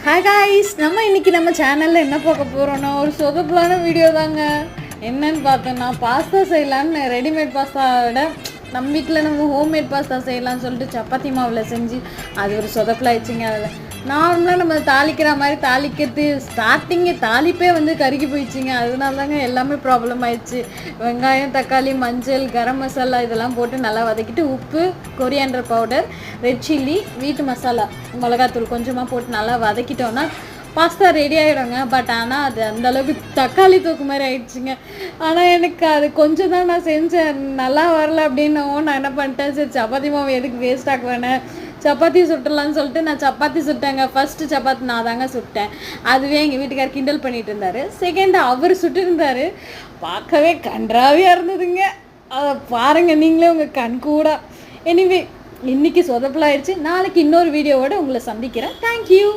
Hi guys, நம்ம சேனலில் என்ன பார்க்க போகிறோன்னா ஒரு சொதப்பலான வீடியோ தாங்க. என்னன்னு பார்த்தோன்னா பாஸ்தா செய்யலான்னு ரெடிமேட் பாஸ்தாவோட நம்ம வீட்டில் நம்ம ஹோம்மேட் பாஸ்தா செய்யலாம்னு சொல்லிட்டு சப்பாத்தி மாவில் செஞ்சு அது ஒரு சொதப்பலாயிடுச்சுங்க. அதில் நார்மலாக நம்ம தாளிக்கிற மாதிரி தாளிக்கிறது ஸ்டார்டிங்கே தாளிப்பே கருகி போயிடுச்சுங்க. அதனால தாங்க எல்லாமே ப்ராப்ளம் ஆயிடுச்சு. வெங்காயம், தக்காளி, மஞ்சள், கரம் மசாலா இதெல்லாம் போட்டு நல்லா வதக்கிட்டு உப்பு, கொரியாண்டர் பவுடர், ரெட் சில்லி, வீட்டு மசாலா, மிளகாத்தூள் கொஞ்சமாக போட்டு நல்லா வதக்கிட்டோன்னா பாஸ்தா ரெடி ஆகிடுங்க. பட் ஆனால் அது அந்தளவுக்கு தக்காளி தூக்கு மாதிரி ஆயிடுச்சுங்க. ஆனால் எனக்கு அது கொஞ்சம் தான் நான் செஞ்சேன், நல்லா வரல அப்படின்னவும் நான் என்ன பண்ணிட்டேன், சரி சப்பாத்தி மாவு எதுக்கு வேஸ்ட் ஆக்குவேன்னு சப்பாத்தி சுட்டலான்னு சொல்லிட்டு நான் சப்பாத்தி சுட்டேங்க. ஃபஸ்ட்டு சப்பாத்தி நான் தாங்க சுட்டேன். அதுவே எங்கள் வீட்டுக்கார் கிண்டல் பண்ணிகிட்டு இருந்தார். செகண்ட் அவர் சுட்டுருந்தார். பார்க்கவே கன்றாவியாக இருந்ததுங்க. அதை பாருங்கள் நீங்களே உங்கள் கண் கூட. எனிவே இன்றைக்கி சொதப்பலாயிடுச்சு. நாளைக்கு இன்னொரு வீடியோவோடு உங்களை சந்திக்கிறேன். தேங்க்யூ.